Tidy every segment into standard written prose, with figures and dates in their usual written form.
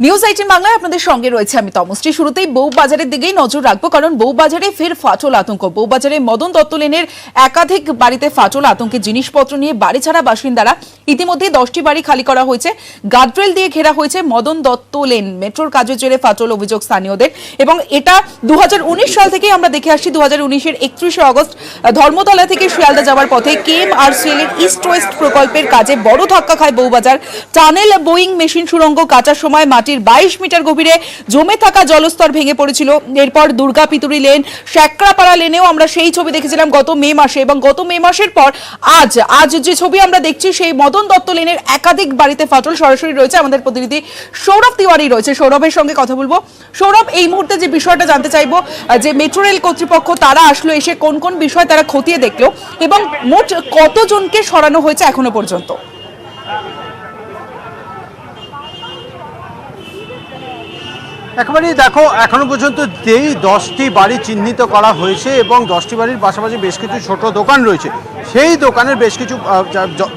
News 18 বাংলায় আপনাদের সঙ্গে রয়েছে আমি তমশ্রী। শুরুতেই বউবাজারের দিকেই নজর রাখবো, কারণ বউবাজারে ফের ফাটল আতঙ্ক। বউবাজারে মদন দত্ত লেনের একাধিক বাড়িতে ফাটল আতঙ্কে জিনিসপত্র নিয়ে বাড়ি ছাড়া বাসিন্দারা। ইতিমধ্যে 10টি বাড়ি খালি করা হয়েছে, গার্ডরেল দিয়ে ঘেরা হয়েছে মদন দত্ত লেন। মেট্রোর কাজের জেরে ফাটল, অভিযোগ স্থানীয়দের। এবং এটা 2019 সাল থেকেই আমরা দেখে আসছি। 2019-এর 31শে অগস্ট ধর্মতলা থেকে শিয়ালদা যাওয়ার পথে KMRCL এর ইস্ট ওয়েস্ট প্রকল্পের কাজে বড় ধাক্কা খায় বউবাজার। টানেল বোয়িং মেশিন সুড়ঙ্গ কাটার সময় মাটির 22 মিটার গভীরে জমে থাকা জলস্তর ভেঙে পড়েছিল। এরপর দুর্গা পিতুরি লেন, শেকরাপাড়া লেনেও আমরা সেই ছবি দেখেছিলাম গত মে মাসে। এবং গত মে মাসের পর আজ যে ছবি আমরা দেখছি, সেই মদন দত্ত লেনের একাধিক বাড়িতে ফাটল। সরাসরি রয়েছে আমাদের প্রতিনিধি সৌরভ তিওয়ারি রয়েছে, সৌরভের সঙ্গে কথা বলবো। সৌরভ, এই মুহূর্তে যে বিষয়টা জানতে চাইবো, যে মেট্রো রেল কর্তৃপক্ষ তারা আসলো, এসে কোন কোন বিষয় তারা খতিয়ে দেখলো এবং মোট কতজনকে সরানো হয়েছে এখনো পর্যন্ত? একেবারেই দেখো, এখনো পর্যন্ত যেই 10টি বাড়ি চিহ্নিত করা হয়েছে এবং 10টি বাড়ির পাশাপাশি বেশ কিছু ছোট দোকান রয়েছে, সেই দোকানের বেশ কিছু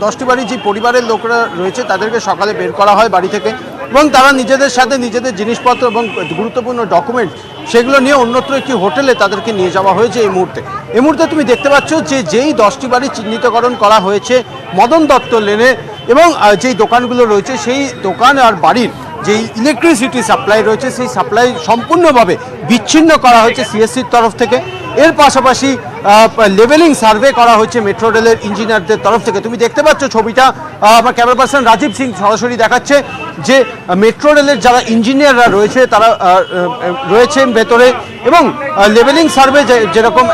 10টি বাড়ি যে পরিবারের লোকরা রয়েছে তাদেরকে সকালে বের করা হয় বাড়ি থেকে, এবং তারা নিজেদের সাথে নিজেদের জিনিসপত্র এবং গুরুত্বপূর্ণ ডকুমেন্ট সেগুলো নিয়ে অন্যত্র একটি হোটেলে তাদেরকে নিয়ে যাওয়া হয়েছে। এই মুহূর্তে তুমি দেখতে পাচ্ছ যে যেই 10টি বাড়ি চিহ্নিতকরণ করা হয়েছে মদন দত্ত লেনে, এবং যেই দোকানগুলো রয়েছে সেই দোকান আর বাড়ির যেই ইলেকট্রিসিটি সাপ্লাই রয়েছে সেই সাপ্লাই সম্পূর্ণভাবে বিচ্ছিন্ন করা হয়েছে সিএসসির তরফ থেকে। এর পাশাপাশি লেভেলিং সার্ভে করা হয়েছে মেট্রো রেলের ইঞ্জিনিয়ারদের তরফ থেকে। তুমি দেখতে পাচ্ছ ছবিটা, আমার ক্যামেরা পার্সন রাজীব সিং সরাসরি দেখাচ্ছে যে মেট্রো রেলের যারা ইঞ্জিনিয়াররা রয়েছে তারা রয়েছেন ভেতরে, এবং লেভেলিং সার্ভে যেরকম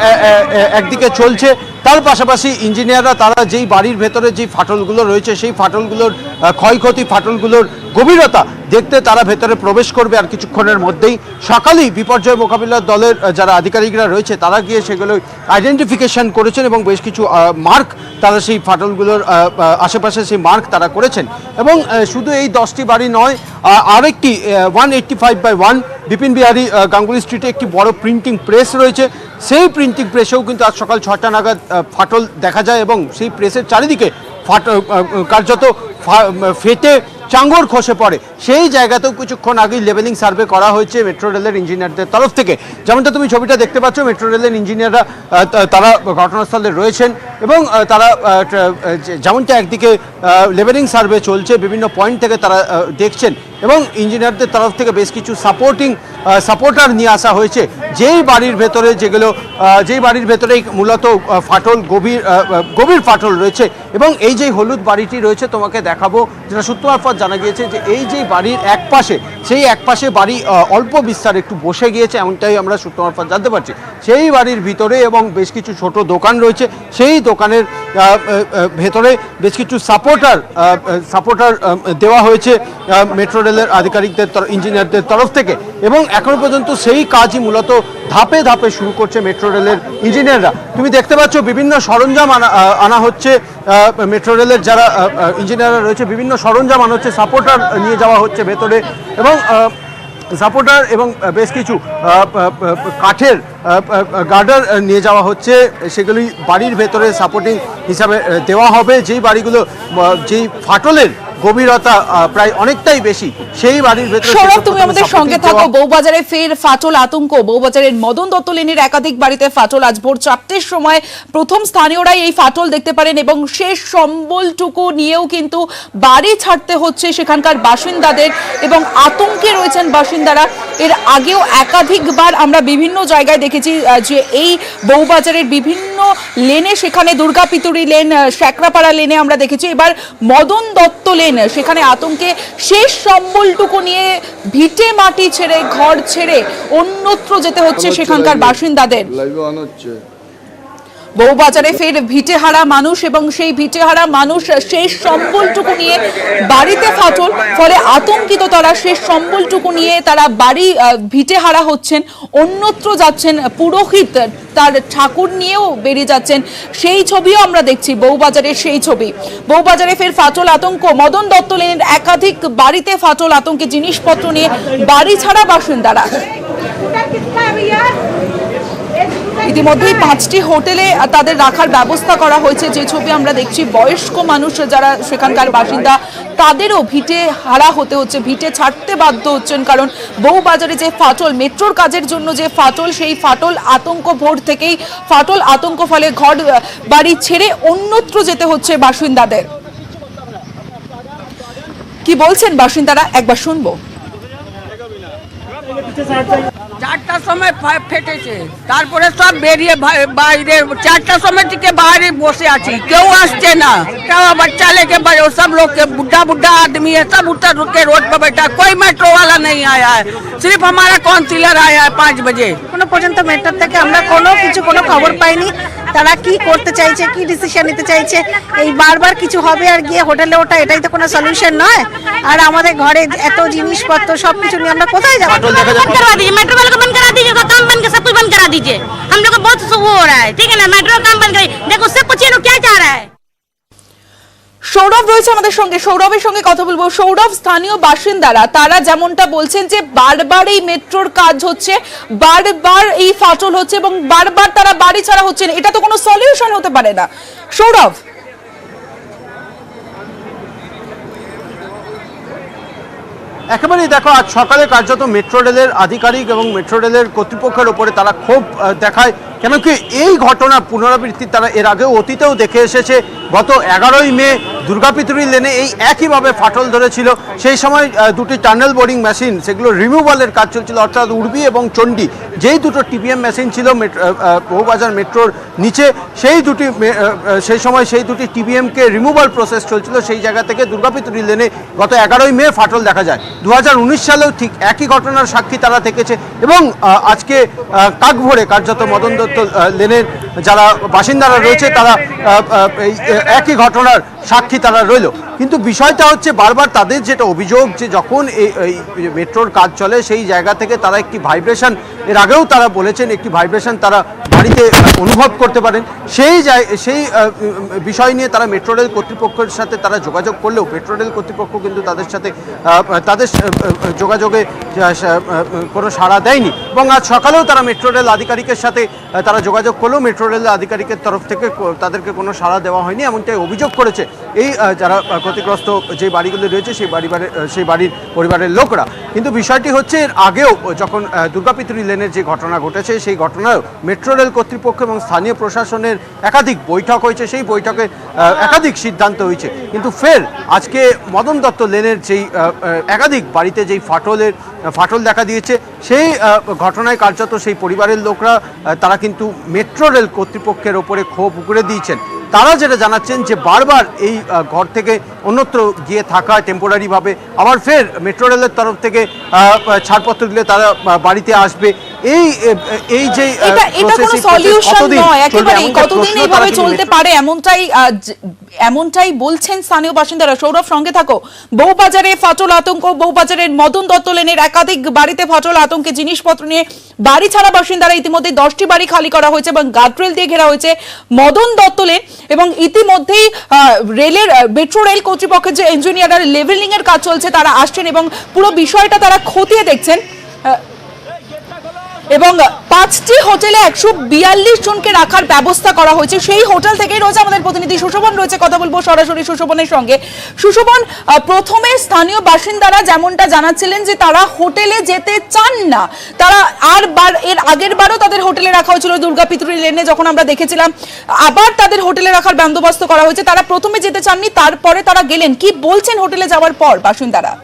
একদিকে চলছে, তার পাশাপাশি ইঞ্জিনিয়াররা তারা যেই বাড়ির ভেতরে যেই ফাটলগুলো রয়েছে সেই ফাটলগুলোর ক্ষয়ক্ষতি, ফাটলগুলোর গভীরতা দেখতে তারা ভেতরে প্রবেশ করবে আর কিছুক্ষণের মধ্যেই। সকালেই বিপর্যয় মোকাবিলার দলের যারা আধিকারিকরা রয়েছে তারা গিয়ে সেগুলো আইডেন্টিফিকেশন করেছেন এবং বেশ কিছু মার্ক তারা সেই ফাটলগুলোর আশেপাশে সেই মার্ক তারা করেছেন। এবং শুধু এই 10টি বাড়ি নয়, আরেকটি 185/1 বিপিন বিহারী গাঙ্গুলি স্ট্রিটে একটি বড় প্রিন্টিং প্রেস রয়েছে, সেই প্রিন্টিং প্রেসেও কিন্তু আজ সকাল 6টা নাগাদ ফাটল দেখা যায়, এবং সেই প্রেসের চারিদিকে কার্যত ফেটে চাঙ্গর খসে পড়ে। সেই জায়গাতেও কিছুক্ষণ আগেই লেভেলিং সার্ভে করা হয়েছে মেট্রো রেলের ইঞ্জিনিয়ারদের তরফ থেকে। যেমনটা তুমি ছবিটা দেখতে পাচ্ছ, মেট্রো রেলের ইঞ্জিনিয়াররা তারা ঘটনাস্থলে রয়েছেন, এবং তারা যেমনটা একদিকে লেভেলিং সার্ভে চলছে, বিভিন্ন পয়েন্ট থেকে তারা দেখছেন, এবং ইঞ্জিনিয়ারদের তরফ থেকে বেশ কিছু সাপোর্টার নিয়ে আসা হয়েছে যেই বাড়ির ভেতরে যেই বাড়ির ভেতরেই মূলত ফাটল, গভীর ফাটল রয়েছে। এবং এই যে হলুদ বাড়িটি রয়েছে তোমাকে দেখাবো, যেটা সূত্র মারফত জানা গিয়েছে যে এই যে বাড়ির একপাশে বাড়ি অল্প বিস্তার একটু বসে গিয়েছে, এমনটাই আমরা সূত্র মারফত জানতে পারছি। সেই বাড়ির ভিতরে এবং বেশ কিছু ছোট দোকান রয়েছে, সেই দোকানের ভেতরে বেশ কিছু সাপোর্টার দেওয়া হয়েছে মেট্রো রেলের আধিকারিকদের ইঞ্জিনিয়ারদের তরফ থেকে। এবং এখনো পর্যন্ত সেই কাজই মূলত ধাপে ধাপে শুরু করছে মেট্রো রেলের ইঞ্জিনিয়াররা। তুমি দেখতে পাচ্ছ বিভিন্ন সরঞ্জাম আনা হচ্ছে, মেট্রো রেলের যারা ইঞ্জিনিয়াররা রয়েছে বিভিন্ন সরঞ্জাম আনা হচ্ছে, সাপোর্টার নিয়ে যাওয়া হচ্ছে ভেতরে, এবং সাপোর্টার এবং বেশ কিছু কাঠের গার্ডার নিয়ে যাওয়া হচ্ছে, সেগুলি বাড়ির ভেতরে সাপোর্টিং হিসাবে দেওয়া হবে। যেই বাড়িগুলো যেই ফাটলের গভীরতা প্রায় অনেকটাই বেশি, সেই বাড়ির ভেতরে। সৌরভ, তুমি আমাদের সঙ্গে থাকো। বউবাজারে ফের ফাটল আতঙ্ক। বউবাজারের মদন দত্ত লেনের একাধিক বাড়িতে ফাটল। আজ ভোর 4টের সময় প্রথম স্থানীয়রাই এই ফাটল দেখতে পারেন, এবং শেষ সম্বলটুকু নিয়েও কিন্তু বাড়ি ছাড়তে হচ্ছে সেখানকার বাসিন্দাদের, এবং আতঙ্কে রয়েছেন বাসিন্দারা। এর আগেও একাধিকবার আমরা বিভিন্ন জায়গায় দেখেছি যে এই বউবাজারের বিভিন্ন লেনে, সেখানে দুর্গা পিতুরি লেন, শেকরাপাড়া লেনে আমরা দেখেছি। এবার মদন দত্ত লেন, সেখানে আতঙ্কে শেষ সম্বলটুকু নিয়ে ভিটে মাটি ছেড়ে, ঘর ছেড়ে অন্যত্র যেতে হচ্ছে সেখানকার বাসিন্দাদের। বউবাজারে ফের ভিটেহারা মানুষ, এবং সেই ভিটেহারা মানুষ শেষ সম্বলটুকু নিয়ে বাড়িতে ফাটল, ফলে আতঙ্কিত তারা। শেষ সম্বলটুকু নিয়ে তারা বাড়ি ভিটেহারা হচ্ছেন, অন্যত্র যাচ্ছেন। পুরোহিত তার ঠাকুর নিয়েও বেরিয়ে যাচ্ছেন, সেই ছবিও আমরা দেখছি বউবাজারের। সেই ছবি, বউবাজারে ফের ফাটল আতঙ্ক। মদন দত্ত লেনের একাধিক বাড়িতে ফাটল আতঙ্কে জিনিসপত্র নিয়ে বাড়ি ছাড়া বাসিন্দারা। ইতিমধ্যেই 5টি হোটেলে তাদের রাখার ব্যবস্থা করা হয়েছে। যে ছবি আমরা দেখছি, বয়স্ক মানুষ যারা সেখানকার বাসিন্দা তাদেরও ভিটে হারা হতে হচ্ছে, ভিটে ছাড়তে বাধ্য হচ্ছেন, কারণ বউবাজারে যে ফাটল, মেট্রোর কাজের জন্য যে ফাটল, সেই ফাটল আতঙ্ক ভোর থেকেই ফাটল আতঙ্ক, ফলে ঘর বাড়ি ছেড়ে অন্যত্র যেতে হচ্ছে বাসিন্দাদের। কি বলছেন বাসিন্দারা একবার শুনবো। 4টার সময় ফেটেছে, তারপরে সব বেরিয়ে বাইরে 4টার সময় থেকে বাইরে বসে আছি, কেউ আসছে না। क्या बच्चा लेके वो सब लोग के बुढ़ा बुढ़ा आदमी है, सब उतर रुक के रोड पर बैठा, कोई मेट्रो वाला नहीं आया है, सिर्फ हमारा काउंसिलर आया है 5 बजे। কোনো পর্যন্ত মেট্রো থেকে আমরা কোনো খবর পাইনি, তারা কি করতে চাইছে, কি ডিসিশন নিতে চাইছে। এই বারবার কিছু হবে আর গিয়ে হোটেলে ওঠা, এটাই তো কোনো সলিউশন নয়। আর আমাদের ঘরে এত জিনিসপত্র সবকিছু নিয়ে আমরা কোথায় যাবো? बंद करवा दीजिए, मेट्रो वालों को बंद करा दीजिए, काम बंद कर, सब कुछ बंद करा दीजिए। हम लोग को बहुत सुबह हो रहा है, ठीक है ना, मेट्रो काम बंद करिए। देखो उससे पूछिए लोग क्या चाह रहा है। সৌরভ রয়েছে আমাদের সঙ্গে, সৌরভের সঙ্গে কথা বলবো। সৌরভ, স্থানীয় বাসিন্দারা তারা যেমনটা বলছেন যে বারবার এই মেট্রোর কাজ হচ্ছে, বারবার এই ফাটল হচ্ছে এবং বারবার তারা বাড়ি ছাড়া হচ্ছেন, এটা তো কোনো সলিউশন হতে পারে না। সৌরভ, একেবারেই দেখো, আজ সকালে কার্যত মেট্রো রেলের আধিকারিক এবং মেট্রো রেলের কর্তৃপক্ষের ওপরে তারা ক্ষোভ দেখায়, কেন কি এই ঘটনা পুনরাবৃত্তি তারা এর আগেও অতীতেও দেখে এসেছে। গত 11ই মে দুর্গাপিতুরি লেনে এই একইভাবে ফাটল ধরেছিল। সেই সময় দুটি টানেল বোরিং মেশিন, সেগুলো রিমুভালের কাজ চলছিল, অর্থাৎ উর্বি এবং চণ্ডী যেই দুটো টিপিএম মেশিন ছিল বউবাজার মেট্রোর নিচে, সেই সময় সেই দুটি টিপিএমকে রিমুভাল প্রসেস চলছিল। সেই জায়গা থেকে দুর্গাপিতুরি লেনে গত 11ই মে ফাটল দেখা যায়। 2019 সালেও ঠিক একই ঘটনার সাক্ষী তারা থেকেছে এবং আজকে কাকভোরে কার্যত মদন দত্ত লেনের যারা বাসিন্দারা রয়েছে তারা একই ঘটনার সাক্ষী তারা রইল। কিন্তু বিষয়টা হচ্ছে বারবার তাদের যেটা অভিযোগ, যে যখন এই মেট্রোর কাজ চলে সেই জায়গা থেকে তারা একটি ভাইব্রেশন, এর আগেও তারা বলেছেন একটি ভাইব্রেশন তারা বাড়িতে অনুভব করতে পারেন। সেই বিষয় নিয়ে তারা মেট্রো রেল কর্তৃপক্ষের সাথে তারা যোগাযোগ করলেও মেট্রো রেল কর্তৃপক্ষ কিন্তু তাদের সাথে তাদের যোগাযোগে কোনো সাড়া দেয়নি। এবং আজ সকালেও তারা মেট্রো রেল আধিকারিকের সাথে তারা যোগাযোগ করলেও মেট্রো রেল আধিকারিকের তরফ থেকে তাদেরকে কোনো সাড়া দেওয়া হয়নি, এমনটাই অভিযোগ করেছে এই যারা ক্ষতিগ্রস্ত যে বাড়িগুলি রয়েছে সেই বাড়ির পরিবারের লোকরা। কিন্তু বিষয়টি হচ্ছে, এর আগেও যখন দুর্গাপিতুরি লেনের যে ঘটনা ঘটেছে সেই ঘটনায়ও মেট্রো রেল কর্তৃপক্ষ এবং স্থানীয় প্রশাসনের একাধিক বৈঠক হয়েছে, সেই বৈঠকে একাধিক সিদ্ধান্ত হয়েছে। কিন্তু ফের আজকে মদন দত্ত লেনের যেই একাধিক বাড়িতে যেই ফাটল দেখা দিয়েছে, সেই ঘটনায় কার্যত সেই পরিবারের লোকরা তারা কিন্তু মেট্রো রেল কর্তৃপক্ষের ওপরে ক্ষোভ উগড়ে দিয়েছেন। তারা যেটা জানাচ্ছেন যে বারবার এই ঘর থেকে অন্যত্র গিয়ে থাকা টেম্পোরারিভাবে, আবার ফের মেট্রো রেলের তরফ থেকে ছাড়পত্র দিলে তারা বাড়িতে আসবে। এই যে এটা কোনো সলিউশন নয়, একেবারেই কতদিন এইভাবে চলতে পারে এমনটাই বলছেন স্থানীয় বাসিন্দারা। সৌরভ, সঙ্গে থাকো। বউবাজারে ফাটল আতঙ্ক, বউবাজারের মদন দত্ত লেনের একাধিক বাড়িতে ফাটল আতঙ্কে জিনিসপত্র নিয়ে বাড়ি ছাড়া বাসিন্দারা, ইতিমধ্যে 10টি বাড়ি খালি করা হয়েছে এবং গার্ডরেল দিয়ে ঘেরা হয়েছে মদন দত্ত লেন। এবং ইতিমধ্যেই রেলের মেট্রো রেল কর্তৃপক্ষের যে ইঞ্জিনিয়ার লেভেলিং এর কাজ চলছে তারা আসছেন এবং পুরো বিষয়টা তারা খতিয়ে দেখছেন। এবং 5টি হোটেলে 142 জনকে রাখার ব্যবস্থা করা হয়েছে। সেই হোটেল থেকেই রয়েছে আমাদের প্রতিনিধি সুশোভন, রয়েছে, কথা বলবো সরাসরি সুশোভনের সঙ্গে। সুশোভন, প্রথমে স্থানীয় বাসিন্দারা যেমনটা জানাচ্ছিলেন যে তারা হোটেলে যেতে চান না, তারা এর আগের বারও তাদের হোটেলে রাখা হয়েছিল দুর্গাপিতুরি লেনে, যখন আমরা দেখেছিলাম আবার তাদের হোটেলে রাখার বন্দোবস্ত করা হয়েছে। তারা প্রথমে যেতে চাননি, তারপরে তারা গেলেন। কি বলছেন হোটেলে যাওয়ার পর বাসিন্দারা?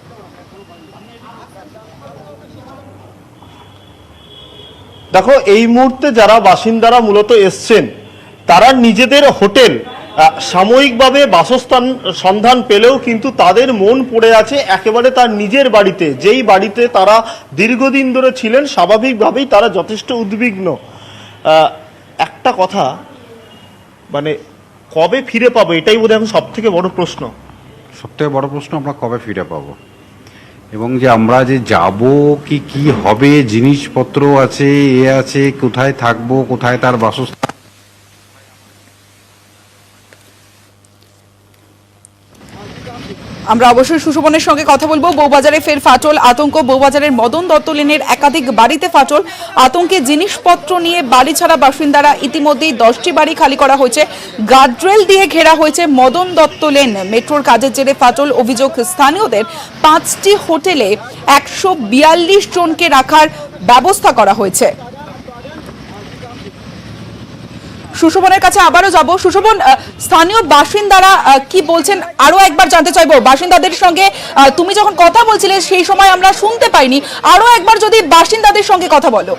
দেখো, এই মুহূর্তে যারা বাসিন্দারা মূলত এসছেন তারা নিজেদের হোটেল সাময়িকভাবে বাসস্থান সন্ধান পেলেও কিন্তু তাদের মন পড়ে আছে একেবারে তার নিজের বাড়িতে, যেই বাড়িতে তারা দীর্ঘদিন ধরে ছিলেন। স্বাভাবিকভাবেই তারা যথেষ্ট উদ্বিগ্ন। একটা কথা, মানে কবে ফিরে পাবো, এটাই বোধহয় এখন সব থেকে বড় প্রশ্ন। সবথেকে বড় প্রশ্ন আমরা কবে ফিরে পাবো, এবং যে আমরা যে যাব কি হবে, জিনিসপত্র আছে, আছে, কোথায় থাকবো, কোথায় তার বাসস্থান। আমরা অবশ্যই সুশোভনের সঙ্গে কথা বলবো। বউবাজারে ফের ফাটল, আতঙ্ক। বউবাজারের মদন দত্ত লেনের একাধিক বাড়িতে ফাটল, আতঙ্কে জিনিসপত্র নিয়ে বাড়ি ছাড়া বাসিন্দারা। ইতিমধ্যেই 10টি বাড়ি খালি করা হয়েছে, গার্ডরেল দিয়ে ঘেরা হয়েছে মদন দত্ত লেন। মেট্রোর কাজের জেরে ফাটল, অভিযোগ স্থানীয়দের। 5টি হোটেলে 142 জনকে রাখার ব্যবস্থা করা হয়েছে। সুশোভনের কাছে আবারও যাব। সুশোভন, স্থানীয় বাসিন্দারা কি বলছেন আরো একবার জানতে চাইবো। বাসিন্দাদের সঙ্গে তুমি যখন কথা বলছিলে সেই সময় আমরা শুনতে পাইনি, আরো একবার যদি বাসিন্দাদের সঙ্গে কথা বলো।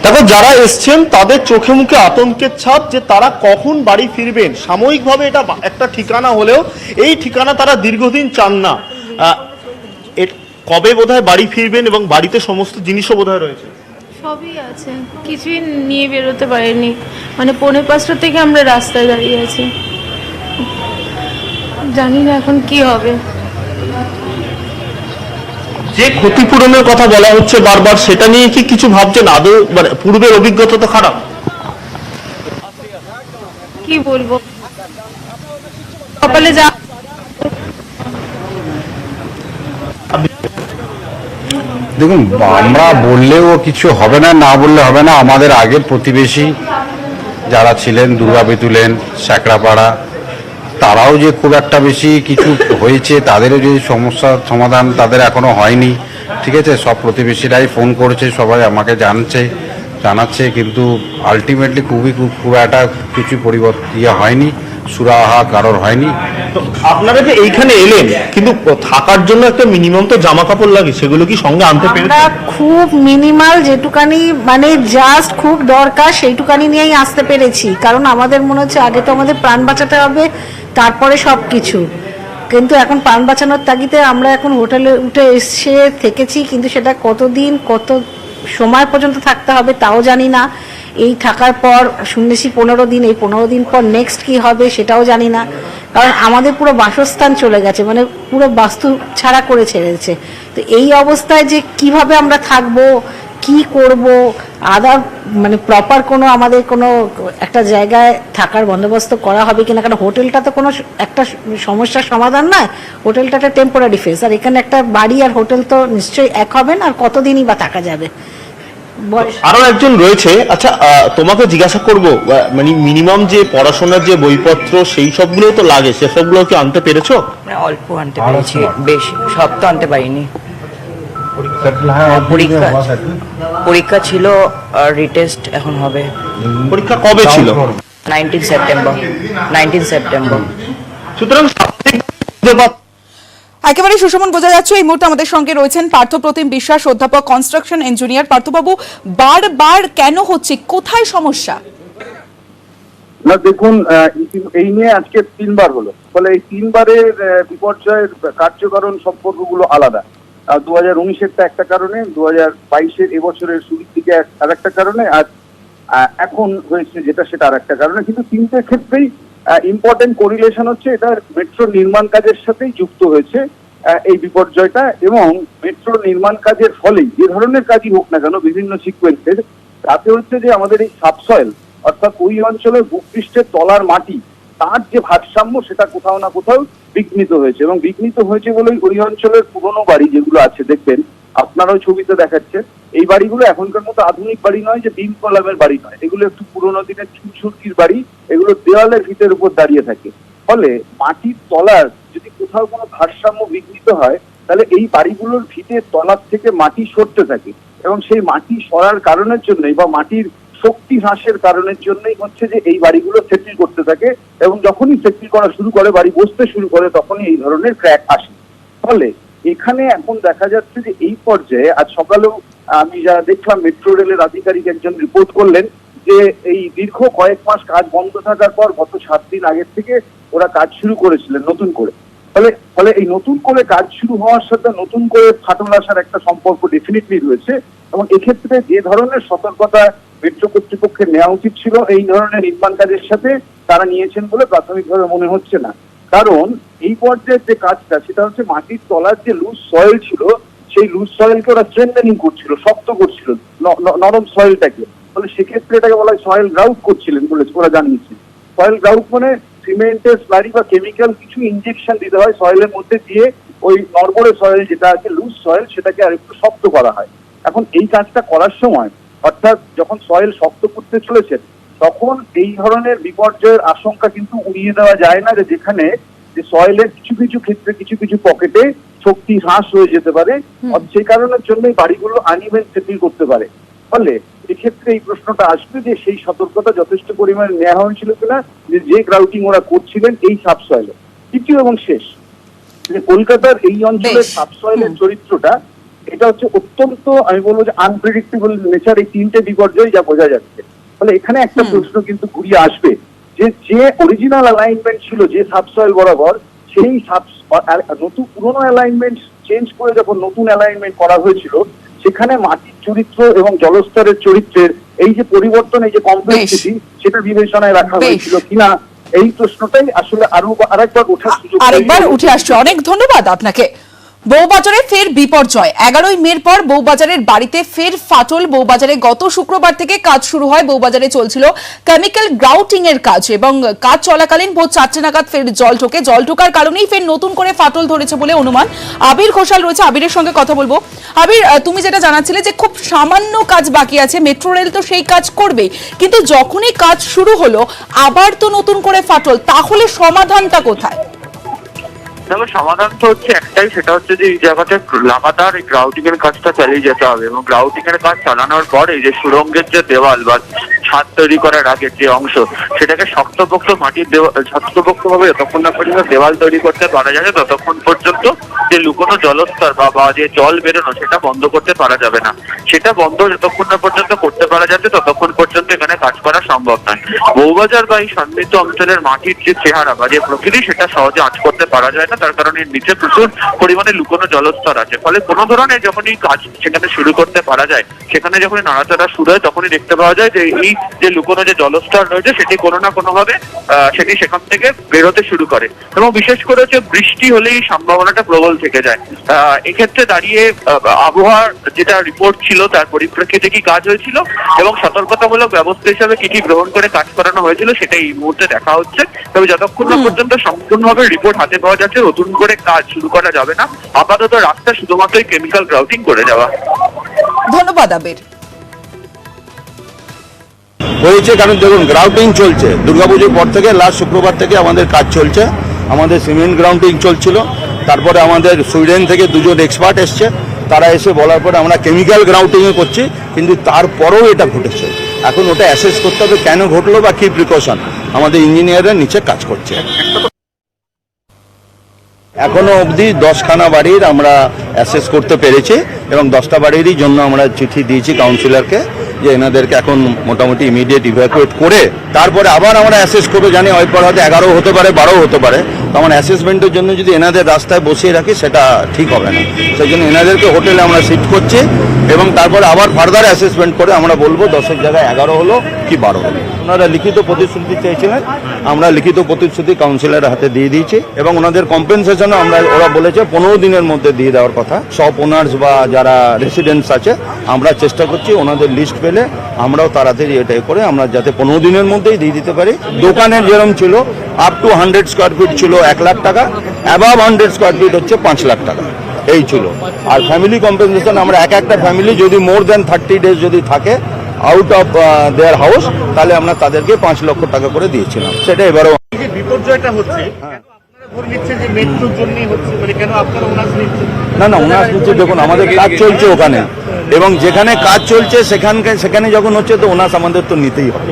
দেখো, যারা এসছেন তাদের চোখে মুখে আতঙ্কের ছাপ যে তারা কখন বাড়ি ফিরবেন। সাময়িকভাবে এটা একটা ঠিকানা হলেও এই ঠিকানা তারা দীর্ঘদিন চান না। কবে বোধহয় বাড়ি ফিরবেন এবং বাড়িতে সমস্ত জিনিসও বোধহয় রয়েছে? সবই আছে, কিছুই নিয়ে বেরোতে পারিনি। মানে 4:45 থেকে আমরা রাস্তায় দাঁড়িয়ে আছি, জানি না এখন কি হবে। যে ক্ষতিপূরণের কথা বলা হচ্ছে বারবার, সেটা নিয়ে কি কিছু ভাবছেন? আদৌ মানে পূর্বের অভিজ্ঞতা তো খারাপ। কি বলবো, কপালে যা। দেখুন, আমরা বললেও কিছু হবে না, না বললে হবে না। আমাদের আগের প্রতিবেশী যারা ছিলেন, দুর্গাবেতু লেন, স্যাকরাপাড়া, তারাও যে খুব একটা বেশি কিছু হয়েছে, তাদেরও যে সমস্যার সমাধান তাদের এখনো হয়নি। ঠিক আছে, সব প্রতিবেশীরাই ফোন করেছে, সবাই আমাকে জানাচ্ছে, কিন্তু আলটিমেটলি খুব একটা কিছু পরিবর্তন হয়নি, সুরাহা কারোর হয়নি। আপনারা যে এইখানে এলেন, কিন্তু থাকার জন্য একটা মিনিমাম তো জামা কাপড় লাগে, সেগুলো কি সঙ্গে আনতে পেরেছেন? আমরা খুব মিনিমাল যেটুকানি মানে জাস্ট খুব দরকার সেইটুকানি নিয়েই আসতে পেরেছি, কারণ আমাদের মনে হচ্ছে আগে তো আমাদের প্রাণ বাঁচাতে হবে, তারপরে সব কিছু। কিন্তু এখন প্রাণ বাঁচানোর তাগিদে আমরা এখন হোটেলে উঠে এসে থেকেছি, কিন্তু সেটা কতদিন কত সময় পর্যন্ত থাকতে হবে তাও জানি না। এই থাকার পর শুনেছি 15 দিন, এই 15 দিন পর নেক্সট কি হবে সেটাও জানি না, কারণ আমাদের পুরো বাসস্থান চলে গেছে, মানে পুরো বাস্তু ছাড়া করে ছেড়েছে। তো এই অবস্থায় যে কিভাবে আমরা থাকবো, কি করব, আদার মানে প্রপার কোনো আমাদের কোনো একটা জায়গায় থাকার বন্দোবস্ত করা হবে কিনা, কারণ হোটেলটা তো কোনো একটা সমস্যার সমাধান নয়, হোটেলটা একটা টেম্পোরারি ফেস, আর এখানে একটা বাড়ি আর হোটেল তো নিশ্চয়ই এক হবে না, আর কতদিনই বা থাকা যাবে। আরো একজন রয়েছে। আচ্ছা, তোমাকে জিজ্ঞাসা করবো, মানে মিনিমাম যে পড়াশোনার যে বইপত্র সেই সবগুলো তো লাগে, সেসবগুলো কি আনতে পেরেছো? অল্প আনতে পেরেছি, বেশি সব তো আনতে পারিনি। পরীক্ষা ছিল, রিটেস্ট এখন হবে। পরীক্ষা কবে ছিল? 19 সেপ্টেম্বর। সুতরাং একেবারে সুশোভন, বোঝা যাচ্ছে এই মুহূর্তে আমাদের সঙ্গে রয়েছেন পার্থপ্রতিম বিশ্বাস, অধ্যাপক, কনস্ট্রাকশন ইঞ্জিনিয়ার। পার্থবাবু, বারবার কেন হচ্ছে, কোথায় সমস্যা? না দেখুন, এই নিয়ে আজকে 3বার হলো, ফলে এই 3বারের বিপর্যয়ের কার্যকারণ সম্পর্কগুলো আলাদা। 2019-এরটা একটা কারণে, 2022-এর এবছরের শুরুর দিকে আর একটা কারণে, আর এখন হয়েছে যেটা সেটা আর একটা কারণে। কিন্তু তিনটে ক্ষেত্রেই ইম্পর্টেন্ট কোরিলেশন হচ্ছে, এটা মেট্রো নির্মাণ কাজের সাথেই যুক্ত হয়েছে এই বিপর্যয়টা, এবং মেট্রো নির্মাণ কাজের ফলেই যে ধরনের কাজই হোক না কেন বিভিন্ন সিকোয়েন্সের, তাতে হচ্ছে যে আমাদের এই সাবসয়েল অর্থাৎ ওই অঞ্চলের ভূপৃষ্ঠের তলার মাটি, তার যে ভারসাম্য সেটা কোথাও না কোথাও বিঘ্নিত হয়েছে, এবং বিঘ্নিত হয়েছে বলেই ওই অঞ্চলের পুরনো বাড়ি যেগুলো আছে, দেখবেন আপনারাও ছবিতে দেখাচ্ছে, এই বাড়িগুলো এখনকার মতো আধুনিক বাড়ি নয়, যে বিম কলামের বাড়ি নয়, এগুলো একটু পুরোনো দিনের চুনসুরকির বাড়ি, এগুলো দেওয়ালের ভিতের উপর দাঁড়িয়ে থাকে। ফলে মাটির তলার যদি কোথাও কোনো ভারসাম্য বিঘ্নিত হয়, তাহলে এই বাড়িগুলোর ভিতের তলার থেকে মাটি সরতে থাকে, এবং সেই মাটি সরার কারণের জন্যই বা মাটির শক্তি হ্রাসের কারণের জন্যই হচ্ছে যে এই বাড়িগুলো সেটেল করতে থাকে, এবং যখনই সেটেল করা শুরু করে, বাড়ি বসতে শুরু করে, তখনই এই ধরনের ক্র্যাক আসে। ফলে এখানে এখন দেখা যাচ্ছে যে এই পর্যায়ে আজ সকালেও আমি যা দেখলাম, মেট্রো রেলের আধিকারিক একজন রিপোর্ট করলেন যে এই দীর্ঘ কয়েক মাস কাজ বন্ধ থাকার পর গত 7 দিন আগের থেকে ওরা কাজ শুরু করেছিলেন নতুন করে। ফলে এই নতুন করে কাজ শুরু হওয়ার সাথে নতুন করে ফাটল আসার একটা সম্পর্ক ডেফিনেটলি রয়েছে, এবং এক্ষেত্রে যে ধরনের সতর্কতা মেট্রো কর্তৃপক্ষের নেওয়া উচিত ছিল এই ধরনের নির্মাণ কাজের সাথে, তারা নিয়েছেন বলে প্রাথমিকভাবে মনে হচ্ছে না। কারণ এই পর্যায়ের যে কাজটা, সেটা হচ্ছে মাটির তলার যে লুজ সয়েল ছিল, সেই লুজ সয়েলকে ওরা স্ট্রেংথেনিং করছিল, শক্ত করছিল নরম সয়েলটাকে, ফলে সেক্ষেত্রে এটাকে বলা হয় সয়েল গ্রাউট করছিলেন বলে ওরা জানিয়েছে। সয়েল গ্রাউট মানে সিমেন্টের স্লারি বা কেমিক্যাল কিছু ইনজেকশন দিতে হয় সয়েলের মধ্যে দিয়ে ওই নড়বড়ে সয়েল যেটা আছে লুজ সয়েল সেটাকে আরেকটু শক্ত করা হয়। এখন এই কাজটা করার সময় অর্থাৎ যখন সয়েল শক্ত করতে চলেছে তখন এই ধরনের বিপর্যয়ের আশঙ্কা কিন্তু উড়িয়ে দেওয়া যায় না, যেখানে যে সয়েলের কিছু কিছু ক্ষেত্রে কিছু কিছু পকেটে শক্তি হ্রাস হয়ে যেতে পারে, সেই কারণের জন্যই বাড়িগুলো আনইভেন সেটেল করতে পারে। ফলে এক্ষেত্রে এই প্রশ্নটা আসবে যে সেই সতর্কতা যথেষ্ট পরিমাণে নেওয়া হয়েছিল কিনা যে গ্রাউটিং ওরা করছিলেন এই সাবসয়েলে। তৃতীয় এবং শেষ, যে কলকাতার এই অঞ্চলের সাবসয়েলের চরিত্রটা এটা হচ্ছে অত্যন্ত, আমি বলবো যে আনপ্রেডিক্টেবল নেচার, এই তিনটে বিপর্যয় যা বোঝা যাচ্ছে। ফলে এখানে একটা প্রশ্ন কিন্তু ঘুরিয়ে আসবে যে অরিজিনাল অ্যালাইনমেন্ট ছিল যে সাবসয়েল বরাবর, সেই নতুন পুরোনো অ্যালাইনমেন্ট চেঞ্জ করে যখন নতুন অ্যালাইনমেন্ট করা হয়েছিল সেখানে মাটির চরিত্র এবং জলস্তরের চরিত্রের এই যে পরিবর্তন, এই যে কমপ্লেক্সিটি, সেটা বিবেচনায় রাখা হয়েছিল কিনা, এই প্রশ্নটাই আসলে আরেকবার ওঠার সুযোগ উঠে আসছে। অনেক ধন্যবাদ আপনাকে। বউবাজারে ফের বিপর্যয়। 11ই মের পর বউবাজারের বাড়িতে ফের ফাটল। বউবাজারে গত শুক্রবার থেকে কাজ শুরু হয়। বউবাজারে চলছিল কেমিক্যাল গ্রাউটিং এর কাজ এবং কাজ চলাকালীন ভোর 4টে নাগাদ ফের জল ঢোকার কারণেই ফের নতুন করে ফাটল ধরেছে বলে অনুমান। আবির ঘোষাল রয়েছে, আবিরের সঙ্গে কথা বলবো। আবির, তুমি যেটা জানাচ্ছিলে যে খুব সামান্য কাজ বাকি আছে, মেট্রো রেল তো সেই কাজ করবেই, কিন্তু যখনই কাজ শুরু হলো আবার তো নতুন করে ফাটল, তাহলে সমাধানটা কোথায়? দেখো, সমাধান তো হচ্ছে একটাই, সেটা হচ্ছে যে এই জায়গাতে লাগাতার এই গ্রাউটিং এর কাজটা চালিয়ে যেতে হবে এবং গ্রাউটিং এর কাজ চালানোর পরে যে সুড়ঙ্গের যে দেওয়াল বা ছাদ তৈরি করার আগের যে অংশ, সেটাকে শক্তপোক্ত মাটির শক্তপোক্ত ভাবে যতক্ষণ না পর্যন্ত দেওয়াল তৈরি করতে পারা যাবে ততক্ষণ পর্যন্ত যে লুকোনো জলস্তর বা যে জল বেরোনো সেটা বন্ধ করতে পারা যাবে না। সেটা বন্ধ যতক্ষণ না পর্যন্ত করতে পারা যাচ্ছে ততক্ষণ পর্যন্ত এখানে কাজ করা সম্ভব নয়। বউবাজার বা এই সমৃদ্ধ অঞ্চলের মাটির যে চেহারা বা যে প্রকৃতি, সেটা সহজে আঁচ করতে পারা যায় না, তার কারণে নিচে প্রচুর পরিমাণে লুকোনো জলস্তর আছে। ফলে কোনো ধরনের যখনই কাজ সেখানে শুরু করতে পারা যায়, সেখানে যখনই নাড়াচাড়া শুরু হয় তখনই দেখতে পাওয়া যায় যে এই যে লুকোনো যে জলস্তর রয়েছে সেটি কোনো না কোনো ভাবে সেটি সেখান থেকে বেরোতে শুরু করে এবং বিশেষ করে হচ্ছে বৃষ্টি হলেই সম্ভাবনাটা প্রবল থেকে যায়। এক্ষেত্রে দাঁড়িয়ে আবহাওয়ার যেটা রিপোর্ট ছিল তার পরিপ্রেক্ষিতে কি কাজ হয়েছিল এবং সতর্কতামূলক ব্যবস্থা হিসাবে কি কি গ্রহণ করে কাজ করানো হয়েছিল সেটা এই মুহূর্তে দেখা হচ্ছে। তবে যতক্ষণ না পর্যন্ত সম্পূর্ণভাবে রিপোর্ট হাতে পাওয়া যাচ্ছে নতুন করে কাজ শুরু করা যাবে না। আপাতত রাস্তা শুধুমাত্র কেমিক্যাল গ্রাউটিং করে যাওয়া। ধন্যবাদ আবির। হয়েছে কারণ দেখুন, গ্রাউটিং চলছে দুর্গাপুজোর পর থেকে, লাস্ট শুক্রবার থেকে আমাদের কাজ চলছে। আমাদের সিমেন্ট গ্রাউটিং চলছিল, তারপরে আমাদের সুইডেন থেকে দুজন এক্সপার্ট এসছে, তারা এসে বলার পরে আমরা কেমিক্যাল গ্রাউটিংও করছি, কিন্তু তারপরেও এটা ঘটেছে। এখন ওটা অ্যাসেস করতে হবে কেন ঘটলো বা কী প্রিকশন, আমাদের ইঞ্জিনিয়াররা নিচে কাজ করছে। এখনো অবধি 10খানা বাড়ির আমরা অ্যাসেস করতে পেরেছি এবং 10টা বাড়িরই জন্য আমরা চিঠি দিয়েছি কাউন্সিলরকে যে এনাদেরকে এখন মোটামুটি ইমিডিয়েট ইভ্যাকুয়েট করে তারপরে আবার আমরা অ্যাসেস করবো। জানি হয়তো 11 হতে পারে, 12 হতে পারে, তো আমার অ্যাসেসমেন্টের জন্য যদি এনাদের রাস্তায় বসিয়ে রাখি সেটা ঠিক হবে না। সেই জন্য এনাদেরকে হোটেলে আমরা শিফট করছি এবং তারপরে আবার ফার্দার অ্যাসেসমেন্ট করে আমরা বলবো 10-এর জায়গায় 11 হলো কি 12 হলো। ওনারা লিখিত প্রতিশ্রুতি চেয়েছিলেন, আমরা লিখিত প্রতিশ্রুতি কাউন্সিলরের হাতে দিয়ে দিয়েছি এবং ওনাদের কম্পেনসেশনও ওরা বলেছে 15 দিনের মধ্যে দিয়ে দেওয়ার কথা। সব ওনার্স বা যারা রেসিডেন্টস আছে আমরা চেষ্টা করছি ওনাদের লিস্ট পেলে আমরাও তাড়াতাড়ি এটাই করে আমরা যাতে 15 দিনের মধ্যেই দিয়ে দিতে পারি। দোকানের যেরকম ছিল আপ টু 100 স্কোয়ার ফিট ছিল 1 লাখ টাকা, অ্যাবাভ 100 স্কোয়ার ফিট হচ্ছে 5 লাখ টাকা, এই ছিল। আর ফ্যামিলি কম্পেনসেশন আমরা একটা ফ্যামিলি যদি মোর দেন 30 ডেজ যদি থাকে আউট অফ দেয়ার হাউস, তাহলে আমরা তাদেরকে 5 লক্ষ টাকা করে দিয়েছিলাম। সেটা এবারও বিপর্যয়টা হচ্ছে না ওনার হচ্ছে, দেখুন আমাদের কাজ চলছে ওখানে এবং যেখানে কাজ চলছে সেখানে যখন হচ্ছে তো ওনার আমাদের তো নিতেই হবে।